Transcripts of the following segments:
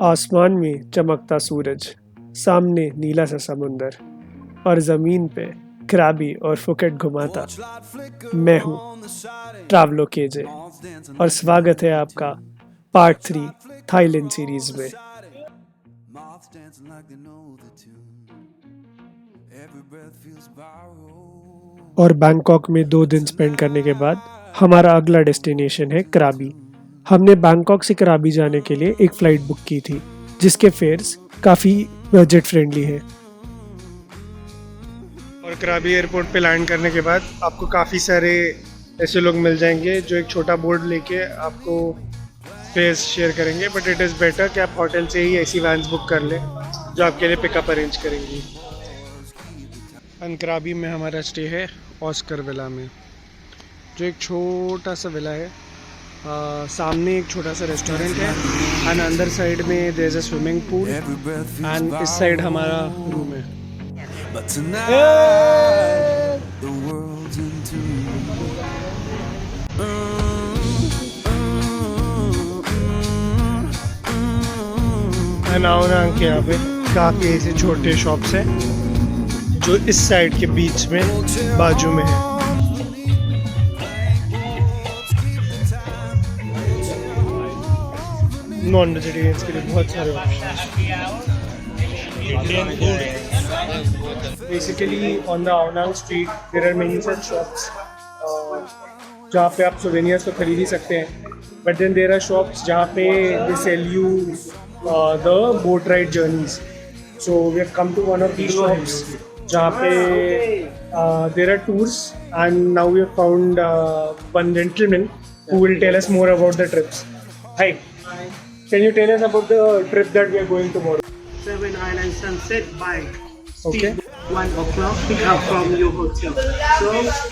आसमान में चमकता सूरज, सामने नीला सा समुंदर और ज़मीन पे क्रैबी और फुकेट घुमाता। मैं हूँ ट्रैवलो केजे और स्वागत है आपका पार्ट 3 थाईलैंड सीरीज में। और बैंकॉक में 2 दिन स्पेंड करने के बाद हमारा अगला डेस्टिनेशन है क्राबी। हमने बैंकॉक से क्राबी जाने के लिए एक फ़्लाइट बुक की थी जिसके फेयर्स काफ़ी बजट फ्रेंडली हैं। और क्राबी एयरपोर्ट पे लैंड करने के बाद आपको काफ़ी सारे ऐसे लोग मिल जाएंगे जो एक छोटा बोर्ड लेके आपको फेयर्स शेयर करेंगे, बट इट इज़ बेटर कि आप होटल से ही ऐसी वैन्स बुक कर लें जो आपके लिए पिकअप अरेंज करेंगी। क्राबी में हमारा स्टे है ऑस्कर विला में, जो एक छोटा सा विला है। सामने एक छोटा सा रेस्टोरेंट है एंड अंदर साइड में there is a swimming pool and इस साइड हमारा रूम है। एनाउनांग के यहाँ पे काफ़ी ऐसे छोटे शॉप्स हैं जो इस साइड के बीच में बाजू में है। नॉन वेजिटेरियंस के लिए बहुत सारे option. Indian food basically on the Ao Nang street there are many such shops जहाँ पे आप सोवेनियर्स तो खरीद ही सकते हैं, but then there are shops जहाँ पे they sell you the boat ride journeys. So we have come to one of these shops जहाँ पे there are tours and now we have found one gentleman who will tell us more about the trips. Hi. Can you tell us about the trip that we are going tomorrow? 7 Island Sunset by Okay. 1 o'clock pick up from your hotel. So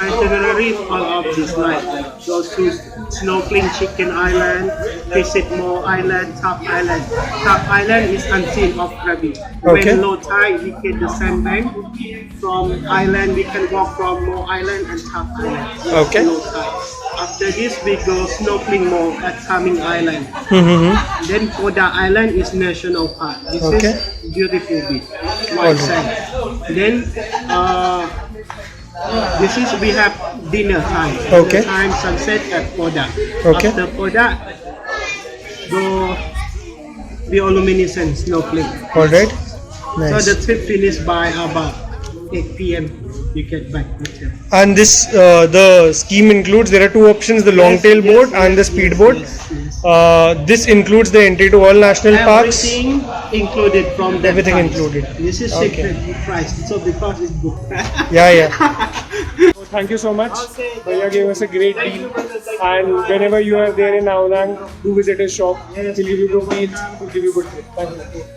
itinerary all of this night. Go to snorkeling Chicken Island, visit Mo Island, Top Island. Top Island is unseen of Krabi. Okay. When low tide, we get the sandbank. From island, we can walk from Mo Island and Top Island. Okay. Low tide. After this, we go snorkeling more at Coming Island. Then Koda Island is national park. This Okay. is beautiful beach, white sand. Then this is we have dinner time. Okay. The time sunset at Koda. Okay. After Koda, go bioluminescence snorkeling. All right. So Nice. the trip finished by about 8 p.m. You get back hotel. And this the scheme includes, there are 2 options, the long tail boat and the speed boat. Yes, yes. This includes the entry to all national parks. Everything included from that Everything price. included. This is Okay. secret price. So because it's booked. Yeah. Thank you so much. Bhaiya gave us a great deal. And whenever you are there in Aonang, do visit his shop. He'll give you good meals. He'll give you good trip. Thank you.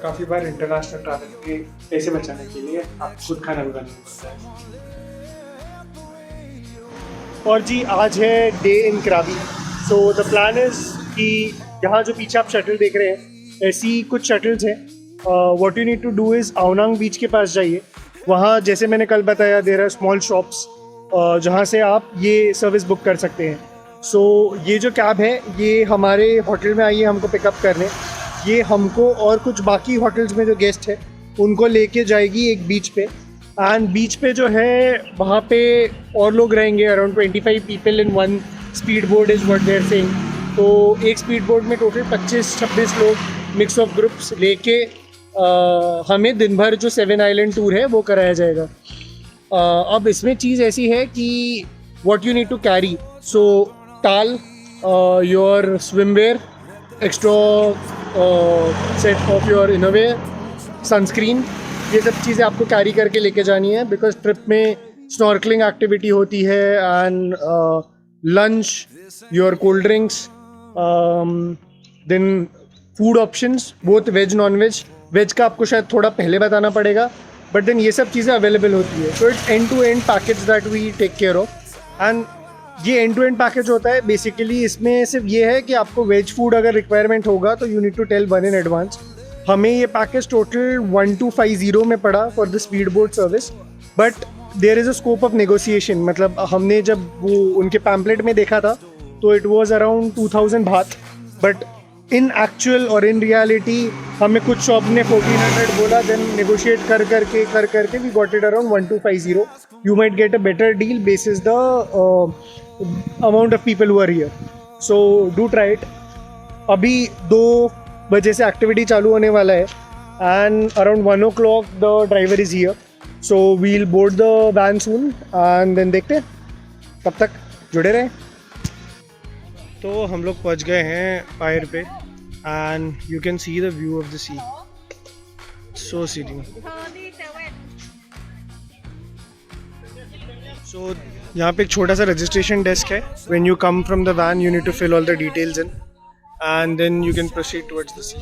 काफ़ी बार international travel के पैसे बचाने के लिए आप खुद खाना बनाना पड़ता है। और जी आज है day in क्राबी। So the plan is कि यहाँ जो पीछे आप शटल देख रहे हैं ऐसी कुछ शटल्स हैं। What you need to do is Ao Nang beach के पास जाइए। वहाँ जैसे मैंने कल बताया देयर आर स्मॉल शॉप्स जहाँ से आप ये सर्विस बुक कर सकते हैं। सो ये जो कैब है ये हमारे होटल में आई है हमको पिकअप करने। ये हमको और कुछ बाकी होटल्स में जो गेस्ट है उनको लेके जाएगी एक बीच पे। एंड बीच पे जो है वहाँ पे और लोग रहेंगे, around 25 people in one speed boat is what they are saying. तो एक स्पीड बोट में टोटल 25-26 लोग मिक्स ऑफ ग्रुप्स लेके हमें दिन भर जो 7 आइलैंड टूर है वो कराया जाएगा। अब इसमें चीज़ ऐसी है कि what you need to carry, सो टाल, your swimwear, extra set of your innerwear, sunscreen, ये सब चीज़ें आपको कैरी करके लेके जानी है बिकॉज ट्रिप में स्नॉर्कलिंग एक्टिविटी होती है and lunch, your cold drinks, then food options both ways non veg. Veg का आपको शायद थोड़ा पहले बताना पड़ेगा, बट देन ये सब चीज़ें अवेलेबल होती है। So it's end to end package that we take care of. And ये एंड टू एंड पैकेज होता है बेसिकली। इसमें सिर्फ ये है कि आपको वेज फूड अगर रिक्वायरमेंट होगा तो you need to tell 1 in advance. हमें ये पैकेज टोटल 1250 में पड़ा for the speed boat service, but there is a scope of negotiation. मतलब हमने जब वो उनके पैम्पलेट में देखा था तो इट वाज अराउंड 2000 बात, बट इन एक्चुअल और इन रियलिटी हमें कुछ शॉप ने 1400 बोला, देन नेगोशिएट कर करके we got it around 1250. You might get a better deal basis the amount of people who are here. So do try it. अभी 2 बजे से एक्टिविटी चालू होने वाला है and around 1 o'clock the driver is here. So we'll board the van soon and then देखते हैं. तब तक जुड़े रहें. तो हम लोग पहुंच गए हैं पायर पे and you can see the view of the sea. So serene. So यहाँ पे एक छोटा सा रजिस्ट्रेशन डेस्क है. When you come from the van you need to fill all the details in and then you can proceed towards the sea.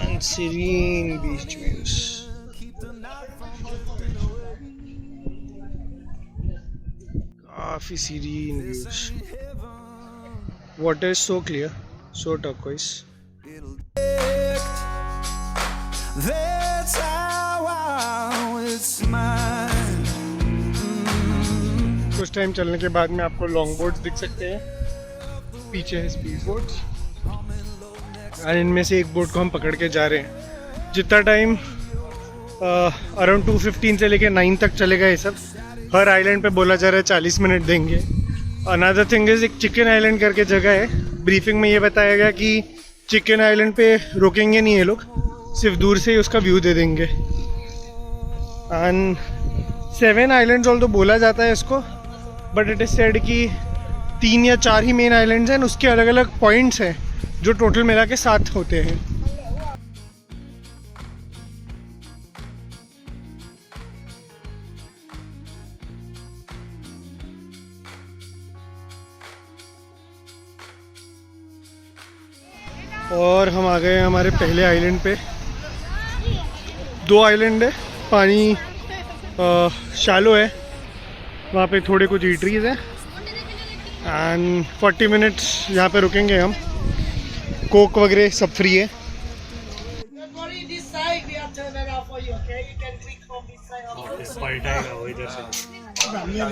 And serene beach views. काफी serene views. Water is so clear, so turquoise. That's how it's mine. कुछ time चलने के बाद में आपको long boats दिख सकते हैं. पीछे है स्पीड बोट्स और इनमें से एक बोट को हम पकड़ के जा रहे हैं. जितना टाइम अराउंड 2:15 से लेके 9 तक चलेगा ये सब. हर आइलैंड पे बोला जा रहा है 40 मिनट देंगे. अनदर थिंग इज़ एक चिकन आइलैंड करके जगह है. ब्रीफिंग में ये बताया गया कि चिकन आइलैंड पे रोकेंगे नहीं ये लोग, सिर्फ दूर से ही उसका व्यू दे देंगे. एंड 7 आइलैंड्स ऑल तो बोला जाता है इसको, बट इट इज़ सेड कि 3 या 4 ही मेन आइलैंड्स हैं. उसके अलग अलग पॉइंट्स हैं जो टोटल मिला के 7 होते हैं. और हम आ गए हमारे पहले आइलैंड पे. 2 आइलैंड है. पानी शैलो है. वहाँ पे थोड़े कुछ ईटरीज हैं एंड 40 मिनट्स यहाँ पे रुकेंगे हम. कोक वगैरह सब फ्री है.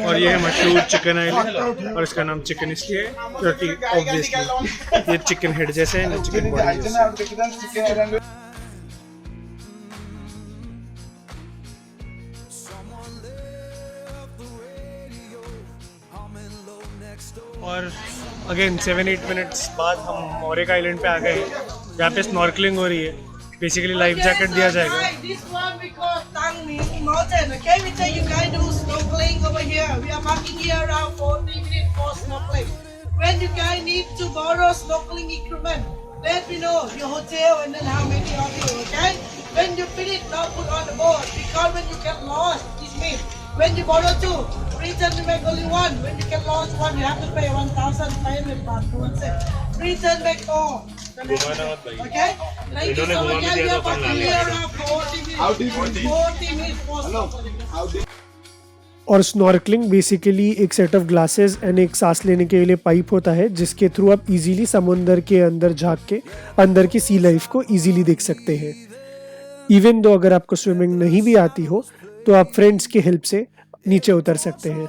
और ये है मशहूर चिकन आइलैंड और इसका नाम चिकन इसलिए है क्योंकि ऑब्वियसली ये चिकन हेड जैसे है ना चिकन बॉडी जैसे. और अगेन 7-8 मिनट्स बाद हम और एक आइलैंड पे आ गए हैं जहाँ पे स्नॉर्कलिंग हो रही है. बेसिकली लाइफ जैकेट दिया जाएगा. This one we call Tangmi Mountain. Okay, we tell you guys do snorkeling over here. We are parking here around 40 minutes for snorkeling. When you guys need to borrow snorkeling equipment, let me know your hotel and then how many of you. Okay, when you finish, now put on the board because when you get lost, it's me. When you borrow 2, return to make only 1. When you get lost 1, you have to pay 1,500 baht towards it. Return back all. Okay? Thank you so much. We are parking here around 40 minutes. 40 minutes for snorkeling. और snorkelling basically एक set of glasses and एक सांस लेने के लिए pipe होता है जिसके थ्रू आप इजीली समुंदर के अंदर झांक के अंदर की सी लाइफ को इजीली देख सकते हैं. इवन दो अगर आपको स्विमिंग नहीं भी आती हो तो आप फ्रेंड्स की हेल्प से नीचे उतर सकते हैं.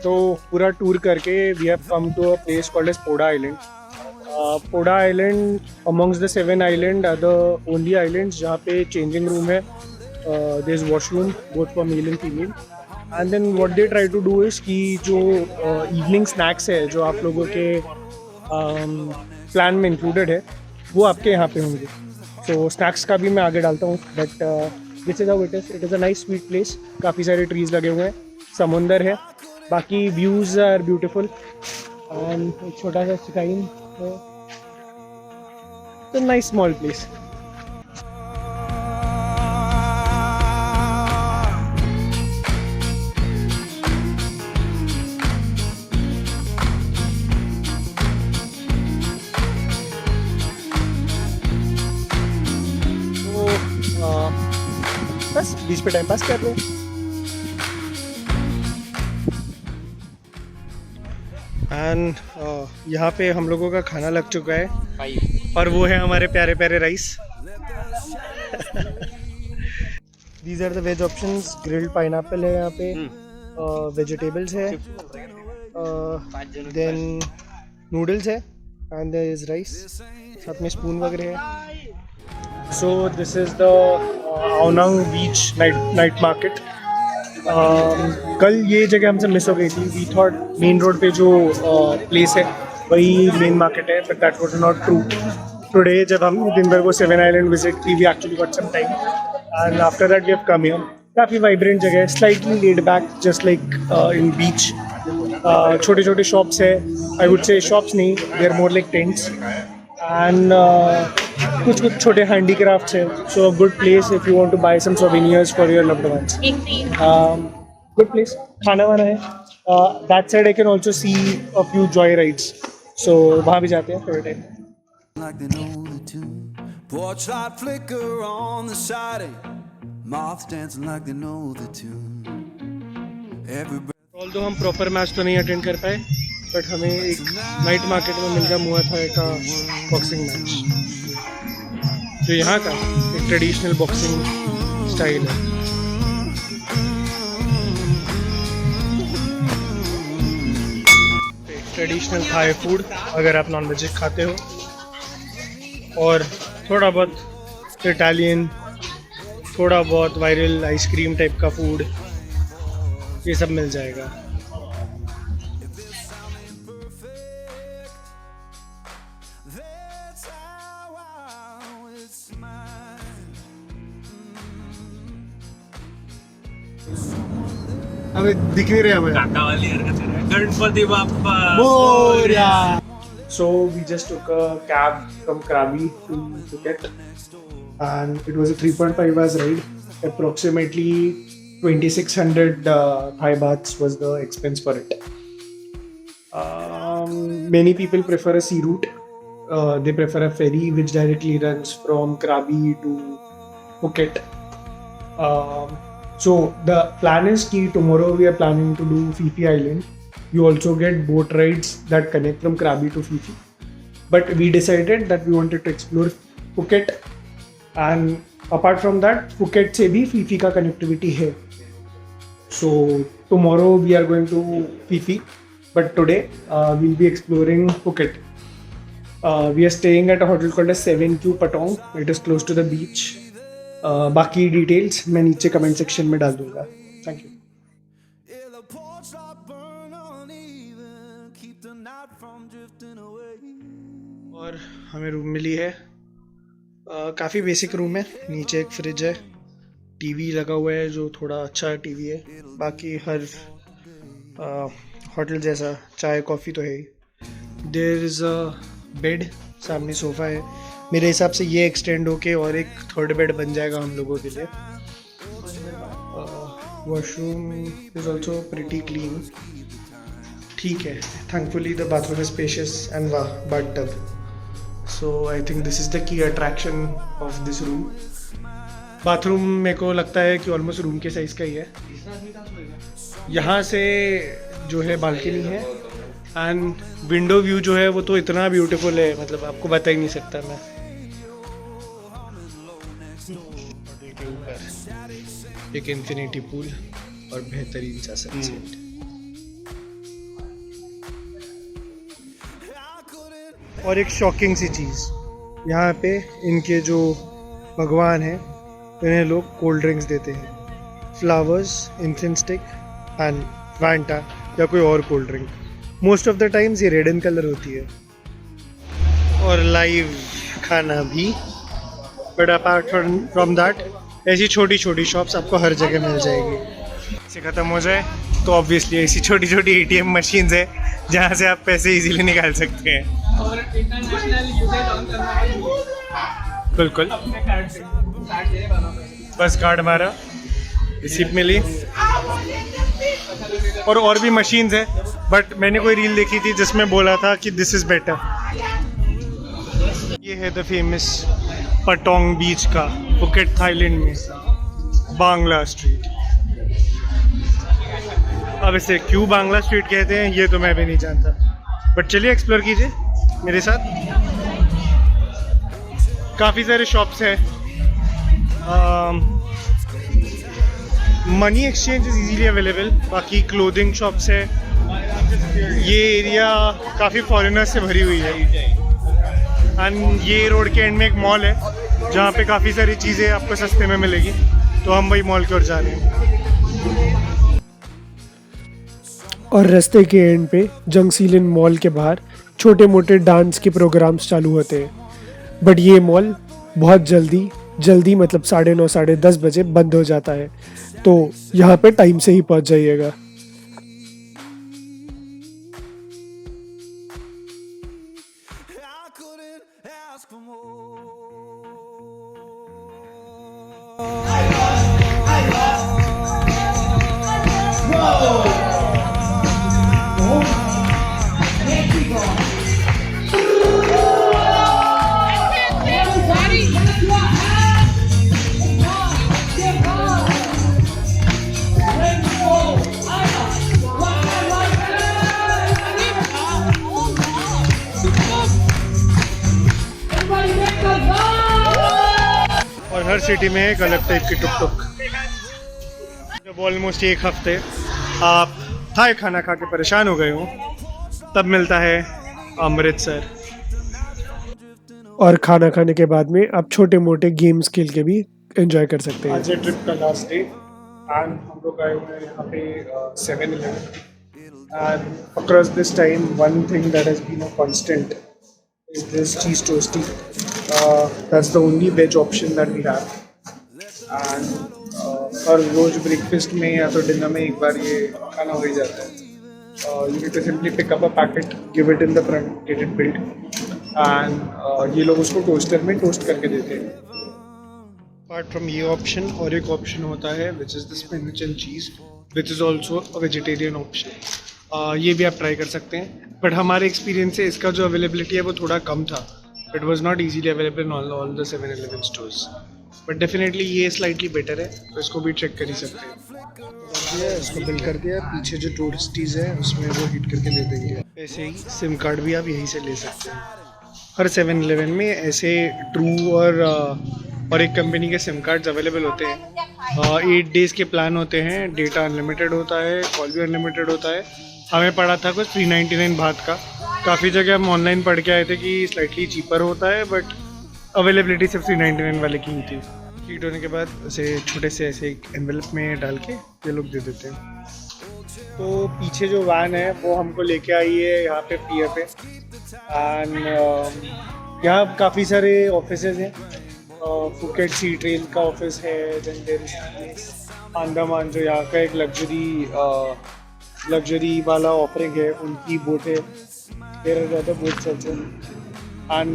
तो पूरा टूर करके we have come to a place called as Poda island. Poda island amongst the 7 island are the only islands जहाँ पे चेंजिंग रूम है. There is washroom both for male and female. And then what they try to do is कि जो evening snacks है जो आप लोगों के प्लान में इंक्लूडेड है वो आपके यहाँ पे होंगे. तो स्नैक्स का भी मैं आगे डालता हूँ. But this is how it is. It is a nice sweet place. काफ़ी सारे ट्रीज लगे हुए हैं. समुंदर है. बाकी व्यूज़ आर ब्यूटीफुल एंड एक छोटा सा स्काइन है. तो नाइस स्मॉल प्लेस. बस बीच पे टाइम पास कर रहे हैं. एंड यहाँ पे हम लोगों का खाना लग चुका है. और वो है हमारे प्यारे प्यारे rice. These are the veg options. Grilled pineapple है यहाँ पे, वेजिटेबल्स है, देन नूडल्स है एंड देयर इज राइस, साथ में स्पून वगैरह है। So this is the Ao Nang beach night market. कल ये जगह हमसे मिस हो गई थी। वी थॉट मेन रोड पे जो प्लेस है वही मेन मार्केट है, but that was not true. Today जब हम दिन भर को 7 आइलैंड विजिट की, we actually got some time and after that we have come here. काफ़ी वाइब्रेंट जगह है, slightly laid back just like in beach. छोटे छोटे शॉप्स है, आई वुड से शॉप्स नहीं, they are more like tents and कुछ छोटे handicrafts है। So a good place if you want to buy some souvenirs for your loved ones. Good place, खाना वाना है। That side I can also see a few joy rides, so वहाँ भी जाते हैं थोड़े time. Like they know the tune. Porch light flicker on the siding. Moths dancing like they know the tune. Although हम proper match तो नहीं attend कर पाए, बट हमें एक नाइट मार्केट में मिल गया मुआ थाई का बॉक्सिंग मैच, जो यहाँ का एक ट्रेडिशनल बॉक्सिंग स्टाइल है। ट्रेडिशनल थाई फूड अगर आप नॉन वेज खाते हो, और थोड़ा बहुत इटालियन, थोड़ा बहुत वायरल आइसक्रीम टाइप का फूड, ये सब मिल जाएगा। अबे दिख नहीं रहा मुझे। काका वाली हरकत है। Ganpati Bappa Morya. So we just took a cab from Krabi to Phuket, and it was a 3.5 hours ride. Approximately 2,600 Thai bahts was the expense for it. Many people prefer a sea route. They prefer a ferry which directly runs from Krabi to Phuket. So the plan is that tomorrow we are planning to do Phi Phi Island. You also get boat rides that connect from Krabi to Phi Phi. But we decided that we wanted to explore Phuket, and apart from that, Phuket से भी Phi Phi का connectivity है. So tomorrow we are going to Phi Phi, but today we'll be exploring Phuket. We are staying at a hotel called as 7Q Patong. It is close to the beach. बाकी details मैं नीचे comment section में डाल दूंगा। Thank you. और हमें room मिली है, काफ़ी बेसिक रूम है। नीचे एक फ्रिज है, टीवी लगा हुआ है जो थोड़ा अच्छा टीवी है। बाकी हर होटल जैसा चाय कॉफ़ी तो है ही। देयर इज़ अ बेड, सामने सोफ़ा है। मेरे हिसाब से ये एक्सटेंड होके और एक थर्ड बेड बन जाएगा हम लोगों के लिए। Washroom is also pretty clean, ठीक है। Thankfully the bathroom is spacious and वाह bath tub. So I think this is the key attraction of this room. Bathroom मेरे को लगता है कि ऑलमोस्ट रूम के साइज़ का ही है। यहाँ से जो है बालकनी है, एंड विंडो व्यू जो है वो तो इतना ब्यूटीफुल है, मतलब आपको बता ही नहीं सकता मैं। होटल के ऊपर एक इन्फिनिटी पूल और बेहतरीन सा सनसेट। और एक शॉकिंग सी चीज़, यहाँ पे इनके जो भगवान हैं इन्हें लोग कोल्ड ड्रिंक्स देते हैं, flowers, incense stick and Fanta या कोई और cold drink. Most of the times ये रेड इन कलर होती है। और लाइव खाना भी, बट अपार्ट फ्रॉम दैट ऐसी छोटी छोटी शॉप्स आपको हर जगह मिल जाएगी। इसे ख़त्म हो जाए तो ऑब्वियसली ऐसी छोटी छोटी ATM मशीन्स है जहाँ से आप पैसे इजीली निकाल सकते हैं। और इंटरनेशनल यूसेज ऑन करना बिल्कुल, बस कार्ड मारा, रिसीप्ट मिली। और भी मशीन्स है, बट मैंने कोई रील देखी थी जिसमें बोला था कि दिस इज़ बेटर। ये है द फेमस पटोंग बीच का, फुकेट थाईलैंड में, बांग्ला स्ट्रीट। अब इसे क्यों बांग्ला स्ट्रीट कहते हैं ये तो मैं भी नहीं जानता, बट चलिए एक्सप्लोर कीजिए मेरे साथ। काफ़ी सारे शॉप्स हैं. Money exchange is easily available. बाकी क्लोथिंग शॉप्स है. ये एरिया काफ़ी फॉरेनर्स से भरी हुई है. एंड ये रोड के एंड में एक मॉल है जहाँ पे काफ़ी सारी चीज़ें आपको सस्ते में मिलेगी. तो हम वही मॉल की ओर जा रहे हैं. और रास्ते के एंड पे जंगसीलन मॉल के बाहर छोटे मोटे डांस के प्रोग्राम्स चालू होते हैं. बट ये मॉल बहुत जल्दी मतलब 9:30 10:30 बजे बंद हो जाता है. तो यहाँ पे टाइम से ही पहुँच जाइएगा. I couldn't ask for more. और हर सिटी में एक अलग टाइप की टुक टुक. जब ऑलमोस्ट एक हफ्ते आप थाई खाना खा के परेशान हो गए हो तब मिलता है अमृतसर. और खाना खाने के बाद में आप छोटे मोटे गेम्स खेल के भी एंजॉय कर सकते हैं. आज है ट्रिप का लास्ट डे एंड हम लोग आए हुए हैं यहाँ पे 7-Eleven. And across this time one thing that has been a constant is this cheese toasty. That's the only veg option that we have. And हर रोज ब्रेकफास्ट में या तो डिनर में एक बार ये खाना हो ही जाता है. You need to simply pick up a packet, give it in the front, get it built, and ये लोग उसको टोस्टर में टोस्ट करके देते हैं. Apart from ये ऑप्शन और एक ऑप्शन होता है which is the spinach and cheese, which is also a vegetarian option. ये भी आप ट्राई कर सकते हैं. बट हमारे एक्सपीरियंस से इसका जो अवेलेबिलिटी है वो थोड़ा कम था. It was not easily available in all the 7-Eleven stores. But definitely ये स्लाइटली बेटर है तो इसको भी चेक कर ही सकते हैं. इसको बिल कर दिया. पीछे जो टोस्टीज़ है उसमें वो हीट करके दे देंगे. ऐसे ही सिम कार्ड भी आप यहीं से ले सकते हैं. हर 7-Eleven में ऐसे ट्रू और एक कंपनी के सिम कार्ड्स अवेलेबल होते हैं. 8 डेज़ के प्लान होते हैं. डेटा अनलिमिटेड होता है, कॉल भी अनलिमिटेड होता है. हमें पड़ा था कुछ 399 बात का. काफ़ी जगह हम ऑनलाइन पढ़ के आए थे कि स्लाइटली चीपर होता है बट अवेलेबिलिटी सिर्फ 399 वाले की ही थी. हीट होने के बाद उसे छोटे से ऐसे एक एनवेलप में डाल के ये लोग दे देते हैं. तो पीछे जो वैन है वो हमको लेके आई है यहाँ पे पियर पे. एंड यहाँ काफ़ी सारे ऑफिसेज हैं. फुकेट सी ट्रेन का ऑफिस है. देन देयर इज अंडमान जो यहाँ का एक लग्जरी वाला ऑफरिंग है. उनकी बोट है. देयर आर ज़्यादा boats also. And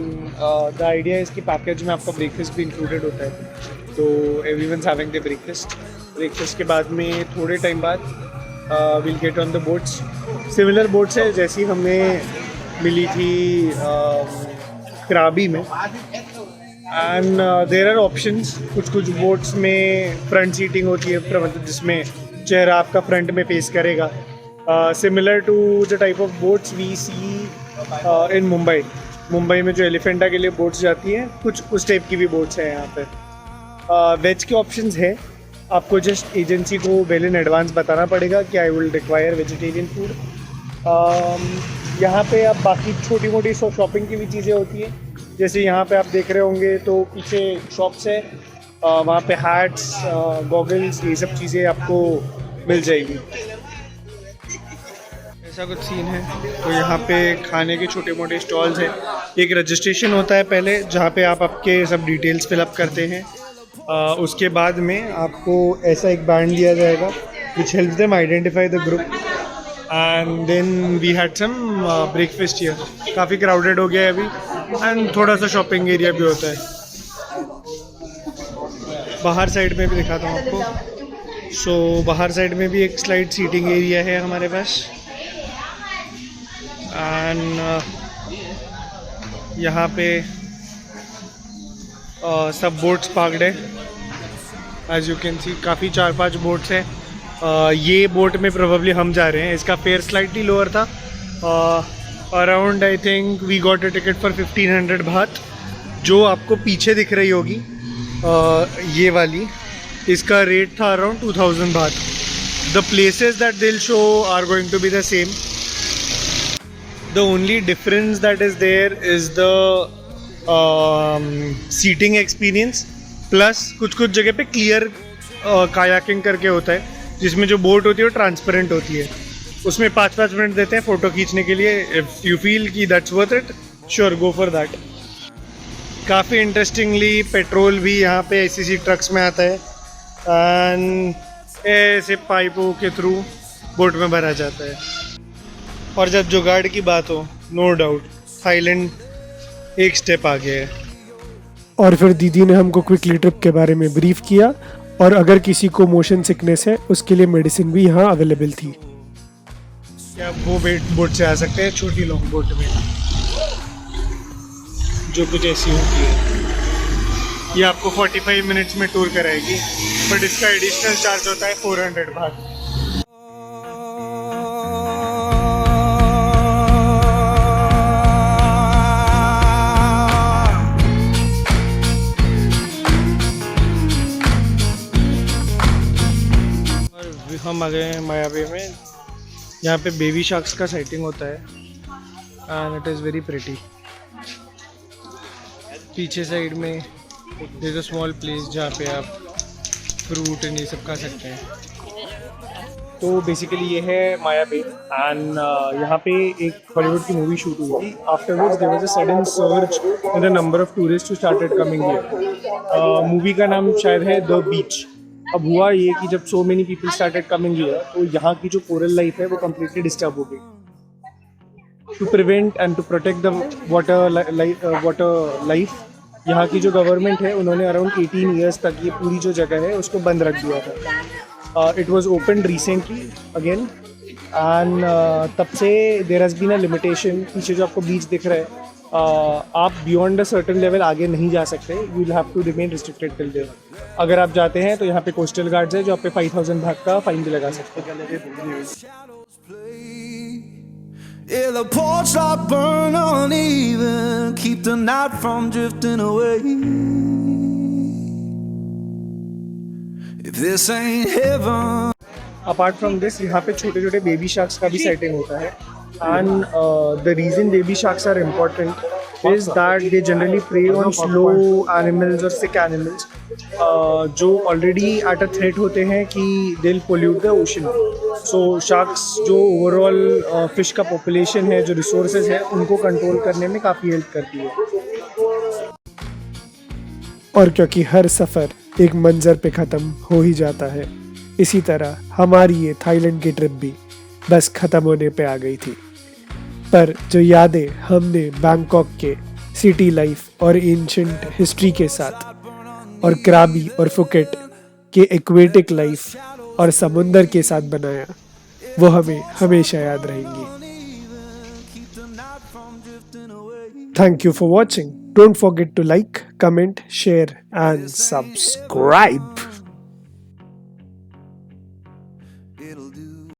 the idea is कि पैकेज में आपका ब्रेकफास्ट भी इंक्लूडेड होता है. तो एवरीवनस हैविंग द ब्रेकफास्ट के बाद में थोड़े टाइम बाद will get on the boats. Similar boats है जैसी हमें मिली थी कराबी में. And there are options. कुछ बोट्स में फ्रंट सीटिंग होती है मतलब जिसमें चेहरा आपका फ्रंट में फेस करेगा. Similar to the type of boats we see in Mumbai में जो एलिफेंटा के लिए बोट्स जाती हैं कुछ उस टाइप की भी बोट्स हैं यहाँ पे. वेज के ऑप्शंस है. आपको जस्ट एजेंसी को वेल इन एडवांस बताना पड़ेगा कि I will require vegetarian food. यहाँ पे आप बाकी छोटी मोटी शॉपिंग की भी चीज़ें होती हैं. जैसे यहाँ पे आप देख रहे होंगे तो पीछे शॉप्स है. वहाँ पे हैट्स, गॉगल्स, ये सब चीज़ें आपको मिल जाएगी. ऐसा कुछ सीन है. तो यहाँ पे खाने के छोटे मोटे स्टॉल्स हैं. एक रजिस्ट्रेशन होता है पहले जहाँ पे आप आपके सब डिटेल्स फिलअप करते हैं. उसके बाद में आपको ऐसा एक बैंड दिया जाएगा which helps them identify the group. And then we had some breakfast here. काफ़ी क्राउडेड हो गया है अभी. एंड थोड़ा सा शॉपिंग एरिया भी होता है. बाहर साइड में भी दिखाता हूँ आपको. सो बाहर साइड में भी एक स्लाइड सीटिंग एरिया है हमारे पास. एंड यहाँ पे सब बोट्स पार्क्ड है. एज यू कैन सी काफ़ी 4-5 बोट्स हैं. ये बोट में प्रोबेबली हम जा रहे हैं. इसका फेयर स्लाइटली लोअर था. Around I think we got a ticket for 1500 baht जो आपको पीछे दिख रही होगी ये वाली, इसका रेट था around 2000 baht. The places that they'll show are going to be the same. The only difference that is there is the seating experience, plus कुछ कुछ जगह पे क्लियर कायाकिंग करके होता है, जिसमें जो बोट होती है वो ट्रांसपेरेंट होती है. उसमें 5-5 मिनट देते हैं फ़ोटो खींचने के लिए. इफ़ यू फील कि that's worth it, sure go for that. काफ़ी इंटरेस्टिंगली पेट्रोल भी यहाँ पे ऐसी ट्रक्स में आता है एंड ऐसे पाइपों के थ्रू बोट में भरा जाता है. और जब जुगाड़ की बात हो, नो डाउट थाईलैंड एक स्टेप आगे है. और फिर दीदी ने हमको क्विकली ट्रिप के बारे में ब्रीफ किया, और अगर किसी को मोशन सिकनेस है उसके लिए मेडिसिन भी यहाँ अवेलेबल थी. क्या वो बोट से आ सकते हैं, छोटी लॉन्ग बोट में जो कुछ ऐसी होती है. ये आपको 45 मिनट्स में टूर कराएगी, बट इसका एडिशनल चार्ज होता है 400 बात. हम आ गए हैं माया बे में. यहाँ पे बेबी शार्क्स का साइटिंग होता है and it is very pretty. पीछे साइड में there is a small place जहाँ पे आप फ्रूट एंड ये सब खा सकते हैं. तो बेसिकली ये है माया बे एंड यहाँ पे एक बॉलीवुड की मूवी शूट हुई थी. Afterwards there was a sudden surge in the number of tourist who started coming here. Movie का नाम शायद है द बीच. अब हुआ ये कि जब so many people started coming here, तो यहाँ की जो कोरल लाइफ है वो कम्प्लीटली डिस्टर्ब हो गई. To prevent and to protect the water life, यहाँ की जो गवर्नमेंट है उन्होंने अराउंड 18 ईयर्स तक ये पूरी जो जगह है उसको बंद रख दिया था. It was open recently again and तब से there has been a limitation. पीछे जो आपको बीच दिख रहा है, आप बियॉन्ड अ सर्टेन लेवल आगे नहीं जा सकते. You will have to remain restricted till there. अगर आप जाते हैं तो यहाँ पे कोस्टल गार्ड्स है जो आप पे 5000 भाग का फाइन भी लगा सकते हैं. Yeah, the porch light burn uneven, keep the night from drifting away. If this ain't heaven. Apart from this, यहाँ पे छोटे छोटे बेबी शार्क्स का भी सेटिंग होता है. And the reason baby sharks are important is that they generally prey on slow animals और sick animals जो ऑलरेडी एट अ थ्रेट होते हैं कि they will pollute the ocean. So sharks जो ओवरऑल फिश का population है, जो resources है, उनको कंट्रोल करने में काफ़ी हेल्प करती है. और क्योंकि हर सफ़र एक मंजर पे ख़त्म हो ही जाता है, इसी तरह हमारी ये थाईलैंड की ट्रिप भी बस ख़त्म होने पे आ गई थी. पर जो यादें हमने बैंकॉक के सिटी लाइफ और एंशिएंट हिस्ट्री के साथ, और क्राबी और फुकेट के एक्वेटिक लाइफ और समुंदर के साथ बनाया, वो हमें हमेशा याद रहेंगी. Thank you for watching. Don't forget to like, comment, share and subscribe.